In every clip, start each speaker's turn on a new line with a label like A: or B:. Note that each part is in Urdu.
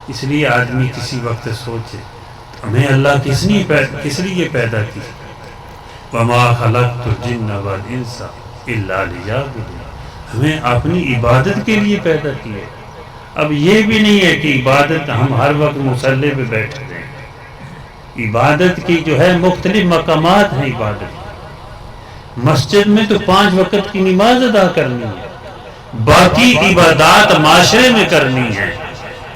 A: اس لیے آدمی کسی وقت سوچے ہمیں اللہ کس لیے پیدا کی؟ وما خلقت الجن والانس الا لیعبدون، ہمیں اپنی عبادت کے لیے پیدا کیا۔ اب یہ بھی نہیں ہے کہ عبادت ہم ہر وقت مصلی پہ بیٹھے رہیں، عبادت کی جو ہے مختلف مقامات ہیں عبادت۔ مسجد میں تو 5 وقت کی نماز ادا کرنی ہے، باقی عبادات معاشرے میں کرنی ہے۔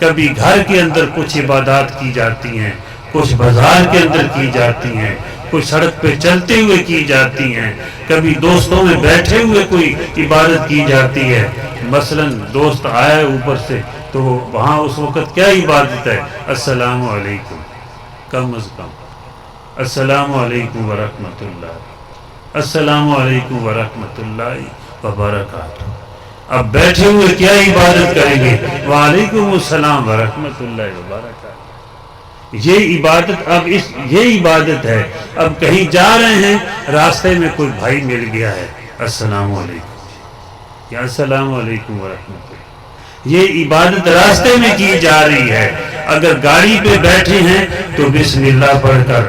A: کبھی گھر کے اندر کچھ عبادات کی جاتی ہیں، کچھ بازار کے اندر کی جاتی ہیں، کچھ سڑک پہ چلتے ہوئے کی جاتی ہیں، کبھی دوستوں میں بیٹھے ہوئے کوئی عبادت کی جاتی ہے۔ مثلا دوست آئے اوپر سے تو وہاں اس وقت کیا عبادت ہے؟ السلام علیکم، کم از کم السلام علیکم ورحمۃ اللہ، السلام علیکم ورحمۃ اللہ وبرکاتہ۔ اب بیٹھے ہوئے کیا عبادت کریں گے؟ وعلیکم السلام ورحمۃ اللہ وبرکاتہ۔ یہ عبادت یہ عبادت ہے۔ اب کہیں جا رہے ہیں، راستے میں کوئی بھائی مل گیا ہے، السلام علیکم یا السلام علیکم ورحمۃ اللہ، یہ عبادت راستے میں کی جا رہی ہے۔ اگر گاڑی پہ بیٹھے ہیں تو بسم اللہ پڑھ کر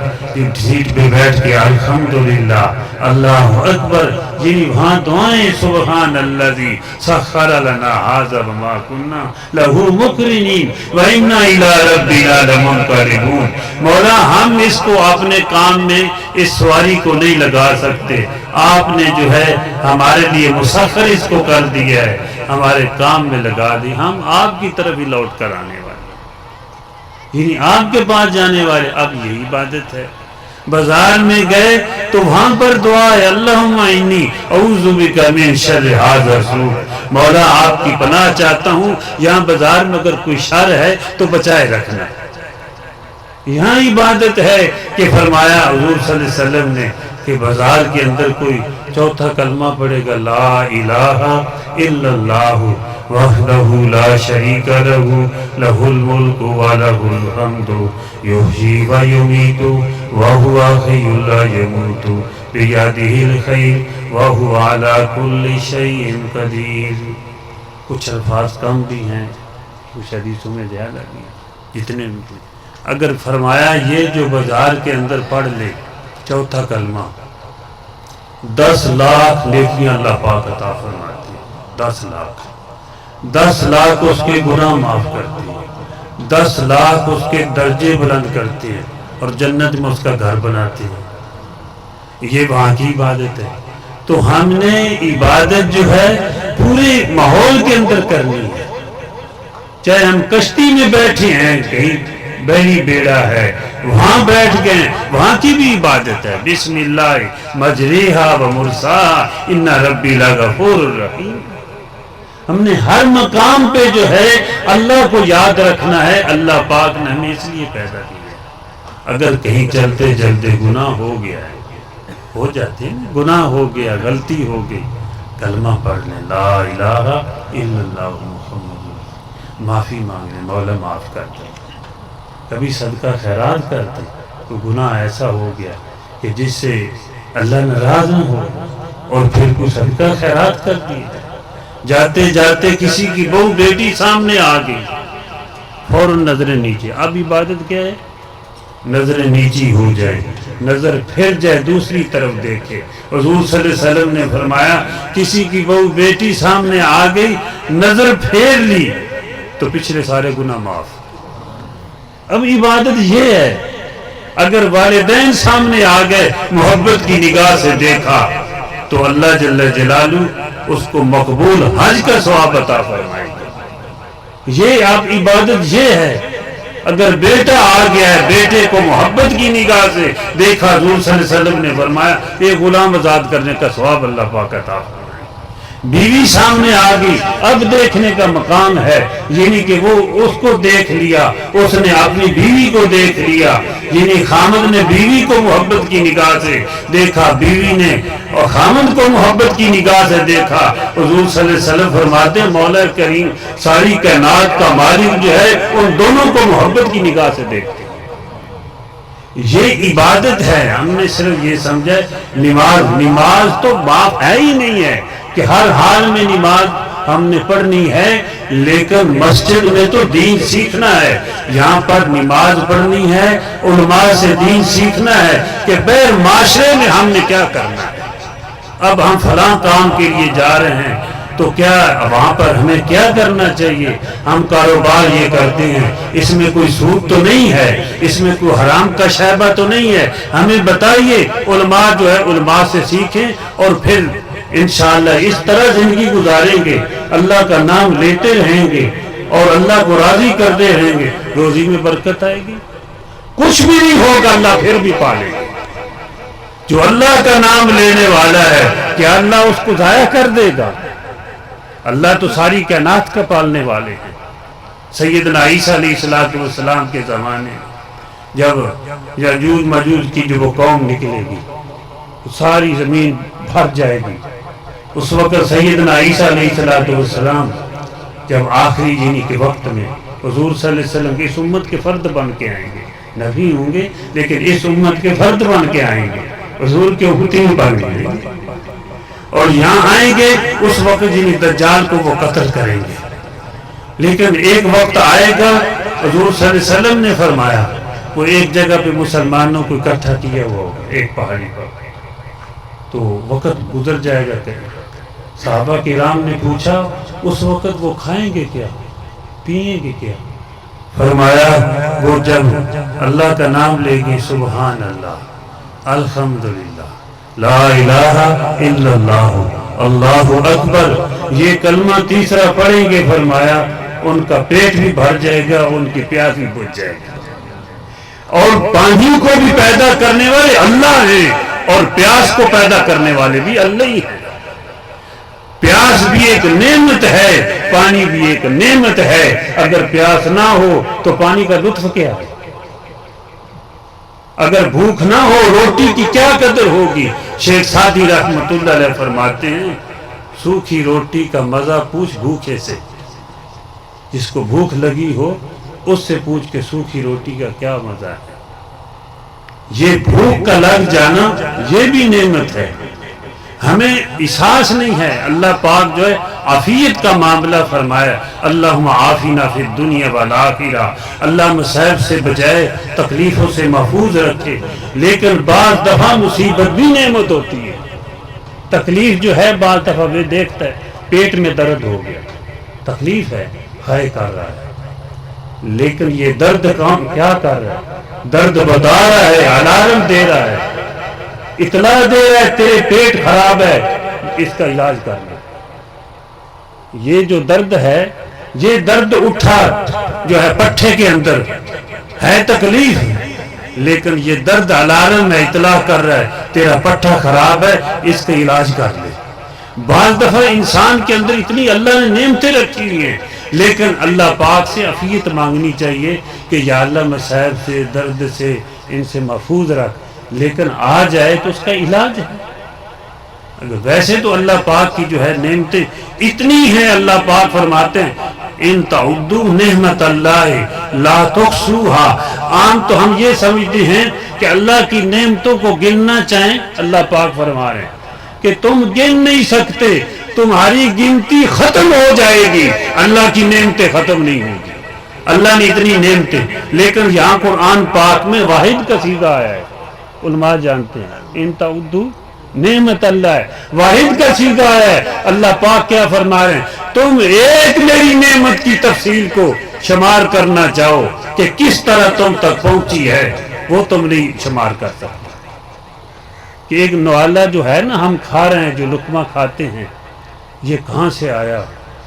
A: سیٹ پہ بیٹھ کے الحمدللہ اللہ اکبر، یعنی وہاں دعائیں سبحان الذی سخر لنا ھذا وما كنا له مقرنین وانا الی ربنا لمنقلبون۔ مولا ہم اس کو اپنے کام میں اس سواری کو نہیں لگا سکتے، آپ نے جو ہے ہمارے لیے مسخر اس کو کر دیا ہے، ہمارے کام میں لگا دی، ہم آپ کی طرف ہی لوٹ کر آنے والے، یعنی آپ کے پاس جانے والے۔ اب یہی عبادت ہے۔ بازار میں گئے تو وہاں پر دعا ہے اللہم انی اعوذ بک من شر ھذا السوء، مولا آپ کی پناہ چاہتا ہوں، یہاں بازار میں اگر کوئی شر ہے تو بچائے رکھنا۔ یہاں عبادت ہے کہ فرمایا حضور صلی اللہ علیہ وسلم نے کہ بازار کے اندر کوئی چوتھا کلمہ پڑھے گا لا الہ الا اللہ وحدہ لا شریک لہ لہ الملک ولہ الحمد یحیی و یمیت وہو حی لا یموت بیدہ الخیر وہو علی کل شیء قدیر۔ کچھ الفاظ کم بھی ہیں، کچھ حدیثوں میں زیادہ بھی ہیں، جتنے بھی۔ اگر فرمایا یہ جو بازار کے اندر پڑھ لے چوتھا کلمہ، 10 لاکھ نیکیاں اللہ پاک عطا فرماتی ہے۔ 10 لاکھ اس کے گناہ معاف کرتی ہے، 10 لاکھ اس کے درجے بلند کرتے ہیں اور جنت میں اس کا گھر بناتے ہیں۔ یہ وہاں کی عبادت ہے۔ تو ہم نے عبادت جو ہے پورے ماحول کے اندر کرنی ہے، چاہے ہم کشتی میں بیٹھے ہیں، کہیں بحری بیڑا ہے وہاں بیٹھ گئے، وہاں کی بھی عبادت ہے۔ بسم اللہ مجریہا و مرساہا ان ربی لغفور الرحیم۔ ہم نے ہر مقام پہ جو ہے اللہ کو یاد رکھنا ہے۔ اللہ پاک نے ہمیں اس لیے پیدا کیا ہے۔ اگر کہیں چلتے چلتے گناہ ہو گیا ہے، ہو جاتے ہیں، گناہ ہو گیا، غلطی ہو گئی، کلمہ پڑھ لیں لا الہ الا اللہ محمد، معافی مانگ لیں مولا معاف کر دیں۔ کبھی صدقہ خیرات کرتے تو گناہ ایسا ہو گیا کہ جس سے اللہ ناراض نہ ہو، اور پھر کوئی صدقہ خیرات کر دیا، جاتے جاتے کسی کی بہو بیٹی سامنے آ گئی، فوراً نظریں نیچے۔ اب عبادت کیا ہے؟ نظریں نیچی ہو جائے، نظر پھر جائے، دوسری طرف دیکھے۔ حضور صلی اللہ علیہ وسلم نے فرمایا کسی کی بہو بیٹی سامنے آ گئی، نظر پھیر لی تو پچھلے سارے گناہ معاف۔ اب عبادت یہ ہے، اگر والدین سامنے آ گئے، محبت کی نگاہ سے دیکھا تو اللہ جل جلالہ اس کو مقبول حج کا ثواب عطا فرمائے گا۔ یہ آپ عبادت یہ ہے۔ اگر بیٹا آ گیا ہے، بیٹے کو محبت کی نگاہ سے دیکھا، حضور صلی اللہ علیہ وسلم نے فرمایا ایک غلام آزاد کرنے کا ثواب اللہ پاک عطا فرمائے۔ بیوی سامنے آ گئی، اب دیکھنے کا مقام ہے، یعنی کہ وہ اس کو دیکھ لیا، اس نے اپنی بیوی کو دیکھ لیا، یعنی خامد نے بیوی کو محبت کی نگاہ سے دیکھا، بیوی نے اور خامد کو محبت کی نگاہ سے دیکھا۔ حضور صلی اللہ علیہ وسلم فرماتے ہیں مولا کریم ساری کائنات کا مالک جو ہے ان دونوں کو محبت کی نگاہ سے دیکھتے ہیں۔ یہ عبادت ہے۔ ہم نے صرف یہ سمجھا نماز تو باپ ہے ہی نہیں ہے کہ ہر حال میں نماز ہم نے پڑھنی ہے، لیکن مسجد میں تو دین سیکھنا ہے، یہاں پر نماز پڑھنی ہے، علماء سے دین سیکھنا ہے کہ بیر معاشرے میں ہم نے کیا کرنا ہے۔ اب ہم فلاں کام کے لیے جا رہے ہیں تو کیا وہاں پر ہمیں کیا کرنا چاہیے؟ ہم کاروبار یہ کرتے ہیں، اس میں کوئی سود تو نہیں ہے، اس میں کوئی حرام کا شائبہ تو نہیں ہے، ہمیں بتائیے۔ علماء جو ہے علماء سے سیکھیں اور پھر انشاءاللہ اس طرح زندگی گزاریں گے، اللہ کا نام لیتے رہیں گے اور اللہ کو راضی کرتے رہیں گے، روزی میں برکت آئے گی۔ کچھ بھی نہیں ہوگا، اللہ پھر بھی پالے گا۔ جو اللہ کا نام لینے والا ہے کیا اللہ اس کو ضائع کر دے گا؟ اللہ تو ساری کائنات کا پالنے والے ہیں۔ سیدنا عیسیٰ علیہ السلام کے زمانے جب یاجوج ماجوج کی جو وہ قوم نکلے گی، ساری زمین بھر جائے گی، اس وقت سیدنا عیسیٰ علیہ السلام جب آخری جینی کے وقت میں حضور صلی اللہ علیہ وسلم کی اس امت کے فرد بن کے آئیں گے، نبی ہوں گے لیکن اس امت کے فرد بن کے آئیں گے، حضور کے امتی بن گے اور یہاں آئیں گے، اس وقت جنہیں دجال کو وہ قتل کریں گے۔ لیکن ایک وقت آئے گا، حضور صلی اللہ علیہ وسلم نے فرمایا، وہ ایک جگہ پہ مسلمانوں کو اکٹھا کیا ہوا ہوگا ایک پہاڑی پر، تو وقت گزر جائے گا کہ صحابہ کرام نے پوچھا اس وقت وہ کھائیں گے کیا، پئیں گے کیا؟ فرمایا وہ جب اللہ کا نام لے گی، سبحان اللہ، الحمدللہ، لا الہ الا اللہ، اللہ اکبر، یہ کلمہ تیسرا پڑھیں گے، فرمایا ان کا پیٹ بھی بھر جائے گا، ان کی پیاس بھی بجھ جائے گا۔ اور پانی کو بھی پیدا کرنے والے اللہ ہیں اور پیاس کو پیدا کرنے والے بھی اللہ ہی ہیں۔ پیاس بھی ایک نعمت ہے، پانی بھی ایک نعمت ہے، اگر پیاس نہ ہو تو پانی کا لطف کیا ہے؟ اگر بھوک نہ ہو روٹی کی کیا قدر ہوگی؟ شیخ سعدی رحمۃ اللہ علیہ فرماتے ہیں، سوکھی روٹی کا مزہ پوچھ بھوکے سے، جس کو بھوک لگی ہو اس سے پوچھ کہ سوکھی روٹی کا کیا مزہ ہے۔ یہ بھوک کا لگ جانا یہ بھی نعمت ہے، ہمیں احساس نہیں ہے۔ اللہ پاک جو ہے عافیت کا معاملہ فرمایا، اللہم عافینا فی الدنیا والآخرہ، اللہ مصائب سے بچائے، تکلیفوں سے محفوظ رکھے۔ لیکن بعض دفعہ مصیبت بھی نعمت ہوتی ہے۔ تکلیف جو ہے بعض دفعہ وہ دیکھتا ہے پیٹ میں درد ہو گیا، تکلیف ہے، ہائے کر رہا ہے، لیکن یہ درد کام کیا کر رہا ہے؟ درد بتا رہا ہے، الارم دے رہا ہے، اطلاع دے رہا ہے تیرے پیٹ خراب ہے، اس کا علاج کر لے۔ یہ جو درد ہے، یہ درد اٹھا جو ہے پٹھے کے اندر ہے تکلیف، لیکن یہ درد الارم ہے، اطلاع کر رہا ہے تیرا پٹھا خراب ہے، اس کا علاج کر لے۔ بعض دفعہ انسان کے اندر اتنی اللہ نے نعمتیں رکھی ہوئی ہیں، لیکن اللہ پاک سے عافیت مانگنی چاہیے کہ یا اللہ مصائب سے، درد سے ان سے محفوظ رکھ، لیکن آ جائے تو اس کا علاج ہے۔ ویسے تو اللہ پاک کی جو ہے نعمتیں اتنی ہیں، اللہ پاک فرماتے ہیں ان تعدوا نعمت اللہ لا تحصوها۔ عام تو ہم یہ سمجھتے ہیں کہ اللہ کی نعمتوں کو گننا چاہیں، اللہ پاک فرما رہے ہیں کہ تم گن نہیں سکتے، تمہاری گنتی ختم ہو جائے گی، اللہ کی نعمتیں ختم نہیں ہوں گی۔ اللہ نے اتنی نعمتیں، لیکن یہاں قرآن پاک میں واحد کا صیغہ آیا ہے، علماء جانتے ہیں ان تعدوا نعمت اللہ ہے، واحد کا صیغہ ہے۔ اللہ پاک کیا فرما رہے ہیں؟ تم ایک میری نعمت کی تفصیل کو شمار کرنا چاہو کہ کس طرح تم تک پہنچی ہے، وہ تم نہیں شمار کر سکتے۔ کہ ایک نوالا جو ہے نا ہم کھا رہے ہیں، جو لقمہ کھاتے ہیں، یہ کہاں سے آیا،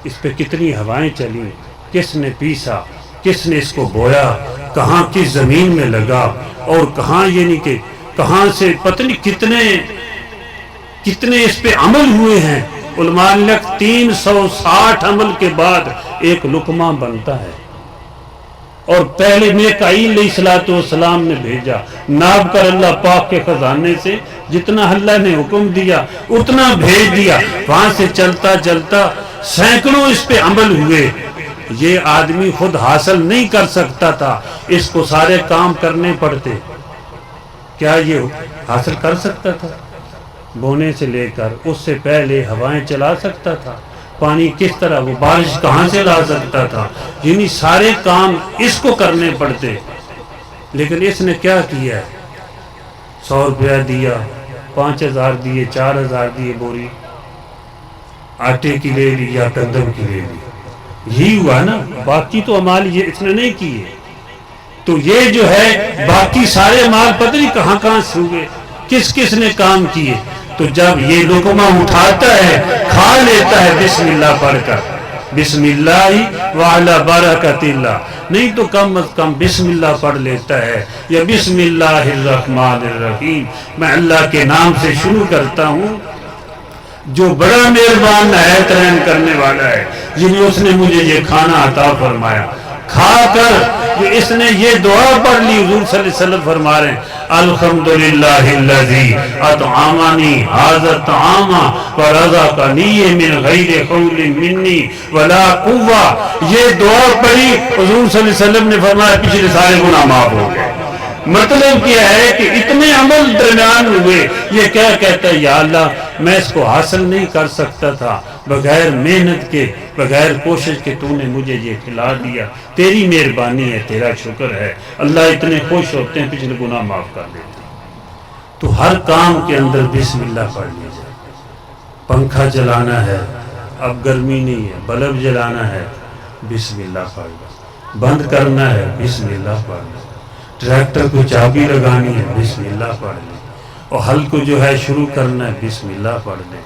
A: اس پہ کتنی ہوائیں چلی، کس نے پیسا، کس نے اس کو بویا، کہاں کس زمین میں لگا، اور کہاں یعنی کہ کہاں سے پتہ نہیں کتنے اس پہ عمل ہوئے ہیں۔ علماء نے 360 عمل کے بعد ایک لقمہ بنتا ہے، اور پہلے میکائیل علیہ السلام نے بھیجا، ناب کر اللہ پاک کے خزانے سے جتنا اللہ نے حکم دیا اتنا بھیج دیا، وہاں سے چلتا چلتا سینکڑوں اس پہ عمل ہوئے۔ یہ آدمی خود حاصل نہیں کر سکتا تھا، اس کو سارے کام کرنے پڑتے۔ کیا یہ حاصل کر سکتا تھا؟ بونے سے لے کر اس سے پہلے ہوائیں چلا سکتا تھا؟ پانی کس طرح، وہ بارش کہاں سے لا سکتا تھا؟ یعنی سارے کام اس کو کرنے پڑتے، لیکن اس نے کیا کیا ہے؟ 100 روپیہ دیا، 5000 دیے، 4000 دیے، بوری آٹے کی لے لی یا گندم کی لے لی، یہی ہوا نا، باقی تو امال یہ اس نے نہیں کیے۔ تو یہ جو ہے باقی سارے مال پتہ نہیں کہاں کہاں سے ہوئے، کس کس نے کام کیے۔ تو جب یہ لقمہ اٹھاتا ہے، کھا لیتا ہے بسم اللہ پڑھ کر، بسم اللہ وعلی برکت اللہ، نہیں تو کم از کم بسم اللہ پڑھ لیتا ہے، یا بسم اللہ الرحمن الرحیم، میں اللہ کے نام سے شروع کرتا ہوں جو بڑا مہربان نہایت رحم کرنے والا ہے، جنہیں اس نے مجھے یہ کھانا عطا فرمایا۔ کھا کر جو اس نے یہ دعا پڑھ لی، حضور صلی اللہ علیہ وسلم فرما رہے ہیں الحمدللہ الذی اطعمنی ھذا الطعام ورزقنی من غیر حول منی ولا قوہ، یہ دعا پڑھی، حضور صلی اللہ علیہ وسلم نے فرمایا پچھلے سارے گناہ معاف ہو گئے۔ مطلب کیا ہے کہ اتنے عمل درمیان ہوئے، یہ کیا کہتا ہے، یا اللہ میں اس کو حاصل نہیں کر سکتا تھا، بغیر محنت کے، بغیر کوشش کے تو نے مجھے یہ کھلا دیا، تیری مہربانی ہے، تیرا شکر ہے۔ اللہ اتنے خوش ہوتے ہیں، پچھلے گناہ معاف کر دیتے ہیں۔ تو ہر کام کے اندر بسم اللہ پڑھ لیجیے۔ پنکھا چلانا ہے، اب گرمی نہیں ہے، بلب جلانا ہے، بسم اللہ پڑھ لو۔ بند کرنا ہے، بسم اللہ پڑھ لو۔ ٹریکٹر کو چابی لگانی ہے، بسم اللہ پڑھ لیں۔ اور ہل کو جو ہے شروع کرنا ہے، بسم اللہ پڑھ لیں۔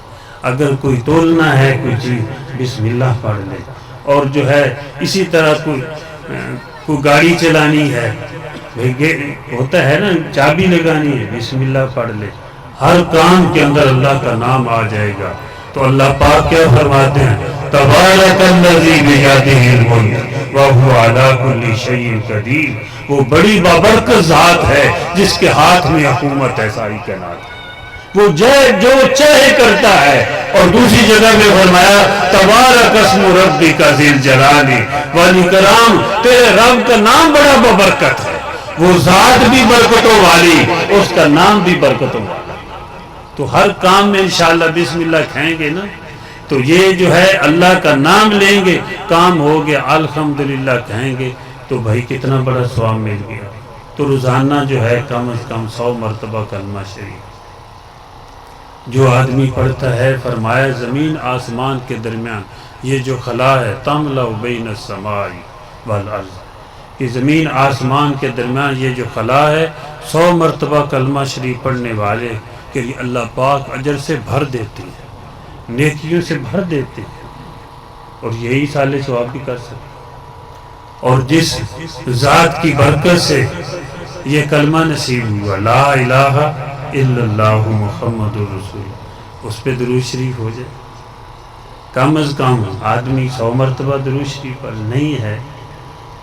A: اگر کوئی تولنا ہے کوئی چیز، بسم اللہ پڑھ لیں۔ اور جو ہے اسی طرح کوئی گاڑی چلانی ہے، ہوتا ہے نا چابی لگانی ہے، بسم اللہ پڑھ لیں۔ ہر کام کے اندر اللہ کا نام آ جائے گا۔ تو اللہ پاک کیا فرماتے ہیں، تبارک الذی بیدہ الملک وہو علی کل شیء قدیر، وہ بڑی بابرکت ذات ہے جس کے ہاتھ میں حکومت ہے ساری کائنات، وہ جو چاہے کرتا ہے۔ اور دوسری جگہ میں فرمایا تبارک اسم ربک ذی الجلال والاکرام، تیرے رب کا نام بڑا بابرکت ہے، وہ ذات بھی برکتوں والی، اس کا نام بھی برکتوں والا۔ تو ہر کام میں انشاءاللہ بسم اللہ کہیں گے نا، تو یہ جو ہے اللہ کا نام لیں گے، کام ہو گیا، الحمدللہ کہیں گے، تو بھائی کتنا بڑا ثواب مل گیا۔ تو روزانہ جو ہے کم از کم 100 مرتبہ کلمہ شریف جو آدمی پڑھتا ہے، فرمایا زمین آسمان کے درمیان یہ جو خلا ہے، تملأ بین السماء والارض، کہ زمین آسمان کے درمیان یہ جو خلا ہے، 100 مرتبہ کلمہ شریف پڑھنے والے کہ اللہ پاک اجر سے بھر دیتے ہیں، نیکیوں سے بھر دیتے ہیں، اور یہی سال ثواب بھی کر سکتے۔ اور جس ذات کی برکت سے یہ کلمہ نصیب ہوا، لا الہ الا اللہ محمد الرسول، اس پہ درود شریف ہو جائے۔ کم از کم آدمی 100 مرتبہ درود شریف پڑھ نہیں ہے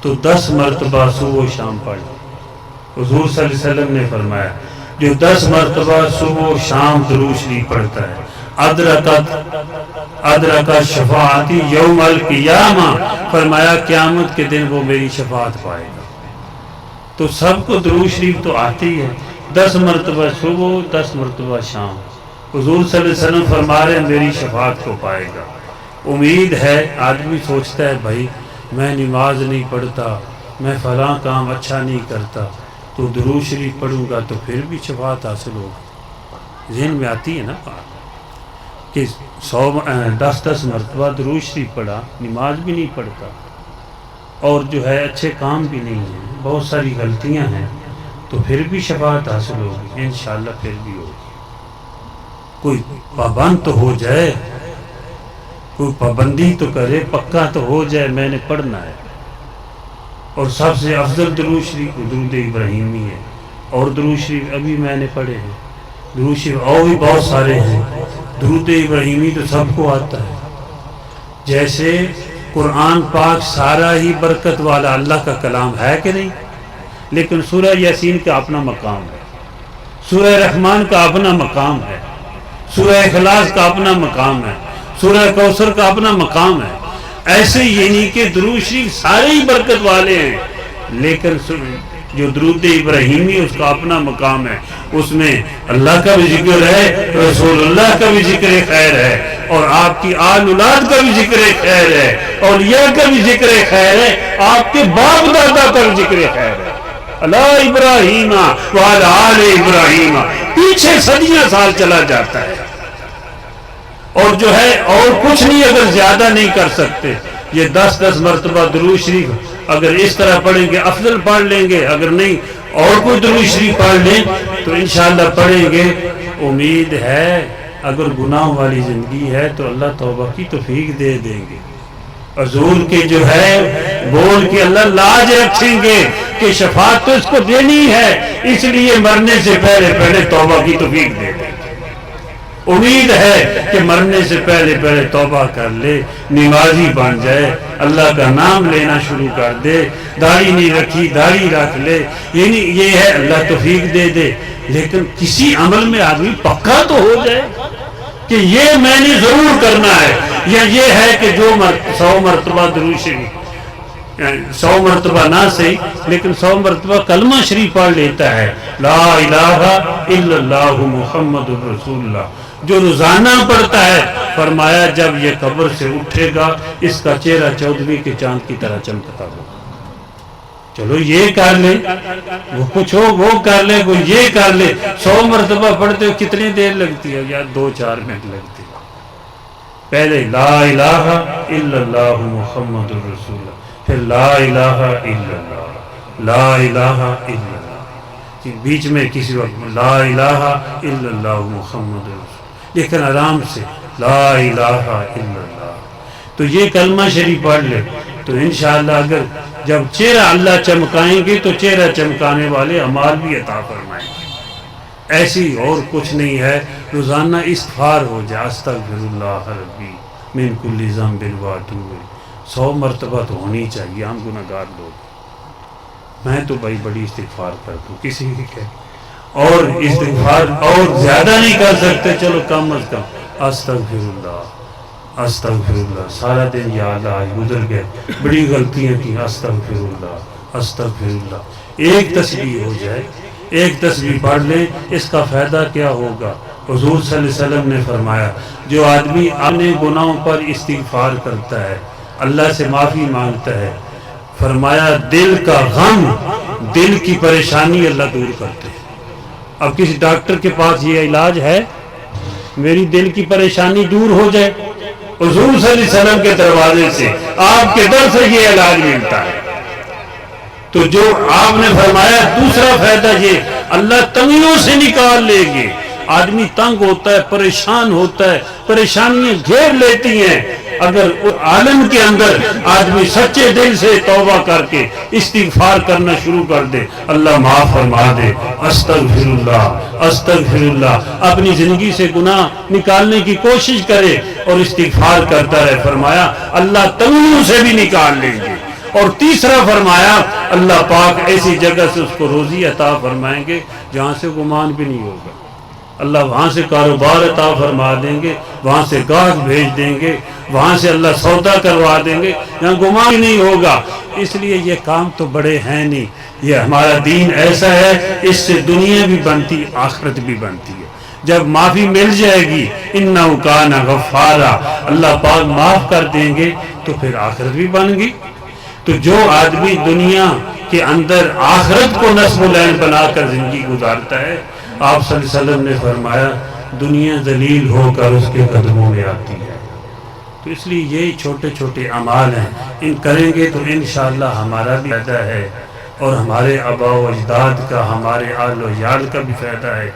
A: تو 10 مرتبہ صبح و شام پڑھ۔ حضور صلی اللہ علیہ وسلم نے فرمایا جو 10 مرتبہ صبح و شام درود شریف پڑھتا ہے، ادرکت شفاعتی یوم القیامہ، فرمایا قیامت کے دن وہ میری شفاعت پائے گا۔ تو سب کو درود شریف تو آتی ہے، 10 مرتبہ صبح، 10 مرتبہ شام۔ حضور صلی اللہ علیہ وسلم فرما رہے ہیں میری شفاعت کو پائے گا۔ امید ہے، آدمی سوچتا ہے بھائی میں نماز نہیں پڑھتا، میں فلاں کام اچھا نہیں کرتا، تو درود شریف پڑھوں گا تو پھر بھی شفاعت حاصل ہوگی۔ ذہن میں آتی ہے نا بات کہ 10 مرتبہ درود شریف پڑھا، نماز بھی نہیں پڑھتا، اور جو ہے اچھے کام بھی نہیں ہیں، بہت ساری غلطیاں ہیں، تو پھر بھی شفاعت حاصل ہوگی انشاءاللہ، پھر بھی ہوگی۔ کوئی پابند تو ہو جائے، کوئی پابندی تو کرے، پکا تو ہو جائے میں نے پڑھنا ہے۔ اور سب سے افضل درود شریف درود ابراہیمی ہے، اور درود شریف ابھی میں نے پڑھے ہیں، درود شریف اور بھی بہت سارے ہیں۔ درود ابراہیمی تو سب کو آتا ہے، جیسے قرآن پاک سارا ہی برکت والا اللہ کا کلام ہے کہ نہیں، لیکن سورہ یاسین کا اپنا مقام ہے، سورہ رحمان کا اپنا مقام ہے، سورہ اخلاص کا اپنا مقام ہے، سورہ کوثر کا اپنا مقام ہے۔ ایسے یعنی کہ درود شریف سارے ہی برکت والے ہیں، لیکن جو درود ابراہیمی اس کا اپنا مقام ہے، اس میں اللہ کا بھی ذکر ہے، رسول اللہ کا بھی ذکر خیر ہے، اور آپ کی آل اولاد کا بھی ذکر خیر ہے، اولیاء کا بھی ذکر خیر ہے، آپ کے باپ دادا کا بھی ذکر خیر ہے۔ اللہ ابراہیم وعلی آل ابراہیم، پیچھے صدیاں سال چلا جاتا ہے، اور جو ہے اور کچھ نہیں، اگر زیادہ نہیں کر سکتے یہ 10 مرتبہ درود شریف اگر اس طرح پڑھیں گے افضل پڑھ لیں گے، اگر نہیں اور کوئی درود شریف پڑھ لیں تو انشاءاللہ پڑھیں گے۔ امید ہے اگر گناہ والی زندگی ہے تو اللہ توبہ کی توفیق دے دیں گے، حضور کے جو ہے بول کے اللہ لاج رکھیں گے کہ شفاعت تو اس کو دینی ہے، اس لیے مرنے سے پہلے توبہ کی توفیق دے دیں گے۔ امید ہے کہ مرنے سے پہلے توبہ کر لے، نمازی بن جائے، اللہ کا نام لینا شروع کر دے، داڑھی نہیں رکھی داڑھی رکھ لے، یعنی یہ ہے اللہ توفیق دے دے۔ لیکن کسی عمل میں آدمی پکا تو ہو جائے کہ یہ میں نے ضرور کرنا ہے، یا یہ ہے کہ جو 100 مرتبہ درود شریف، 100 مرتبہ نہ صحیح لیکن 100 مرتبہ کلمہ شریف پڑھ لیتا ہے، لا الہ الا اللہ محمد رسول اللہ، جو روزانہ پڑھتا ہے، فرمایا جب یہ قبر سے اٹھے گا اس کا چہرہ 14ویں کے چاند کی طرح چمکتا ہوگا۔ چلو یہ کر لے، وہ کچھ ہو وہ کر لے، وہ یہ کر لے۔ 100 مرتبہ پڑھتے ہو کتنی دیر لگتی ہے؟ یا 2-4 منٹ لگتی ہے۔ پہلے لا الہ الا اللہ محمد رسول اللہ، پھر لا الہ الا اللہ، لا الہ الا اللہ، بیچ میں کسی وقت لا الہ الا اللہ محمد رسول اللہ، لیکن آرام سے لا الہ الا اللہ۔ تو یہ کلمہ شریف پڑھ لے تو انشاءاللہ اگر جب چہرہ اللہ چمکائیں گے تو چہرہ چمکانے والے اعمال بھی عطا فرمائیں گے۔ ایسی اور کچھ نہیں ہے، روزانہ استغفار ہو جائے، استغفر اللہ ربی من کل ذنب واتوب، 100 مرتبہ تو ہونی چاہیے۔ ہم گناہگار لوگ، میں تو بھائی بڑی استغفار کرتا ہوں، کسی کی کہ اور استغفار اور زیادہ نہیں کر سکتے، چلو کم از کم استغفر اللہ استغفر اللہ، سارا دن یا اللہ آج گزر گئے، بڑی غلطیاں کی، استغفر اللہ استغفر اللہ۔ ایک تسبیح ہو جائے، ایک تسبیح پڑھ لیں، اس کا فائدہ کیا ہوگا؟ حضور صلی اللہ علیہ وسلم نے فرمایا جو آدمی اپنے گناہوں پر استغفار کرتا ہے، اللہ سے معافی مانگتا ہے، فرمایا دل کا غم، دل کی پریشانی اللہ دور کرتے ہیں۔ اب کسی ڈاکٹر کے پاس یہ علاج ہے میری دل کی پریشانی دور ہو جائے؟ حضور صلی اللہ علیہ وسلم کے دروازے سے، آپ کے در سے یہ علاج ملتا ہے۔ تو جو آپ نے فرمایا دوسرا فائدہ یہ اللہ تنگیوں سے نکال لے گے۔ آدمی تنگ ہوتا ہے، پریشان ہوتا ہے، پریشانیاں گھیر لیتی ہیں، اگر عالم کے اندر آدمی سچے دل سے توبہ کر کے استغفار کرنا شروع کر دے، اللہ معاف فرما دے۔ استغفر اللہ استغفر اللہ، اپنی زندگی سے گناہ نکالنے کی کوشش کرے اور استغفار کرتا رہے، فرمایا اللہ تنگیوں سے بھی نکال لیں گے۔ اور تیسرا فرمایا اللہ پاک ایسی جگہ سے اس کو روزی عطا فرمائیں گے جہاں سے گمان بھی نہیں ہوگا، اللہ وہاں سے کاروبار عطا فرما دیں گے، وہاں سے گاہک بھیج دیں گے، وہاں سے اللہ سودا کروا دیں گے، یہاں گمان ہی نہیں ہوگا۔ اس لیے یہ کام تو بڑے ہیں نہیں، یہ ہمارا دین ایسا ہے اس سے دنیا بھی بنتی آخرت بھی بنتی ہے۔ جب معافی مل جائے گی انہ کان غفارا، اللہ پاک معاف کر دیں گے تو پھر آخرت بھی بن گئی۔ تو جو آدمی دنیا کے اندر آخرت کو نصب العین بنا کر زندگی گزارتا ہے، آپ صلی اللہ علیہ وسلم نے فرمایا دنیا ذلیل ہو کر اس کے قدموں میں آتی ہے۔ تو اس لیے یہی چھوٹے چھوٹے اعمال ہیں، ان کریں گے تو انشاءاللہ ہمارا بھی فائدہ ہے، اور ہمارے آباء و اجداد کا، ہمارے آل و عیال کا بھی فائدہ ہے۔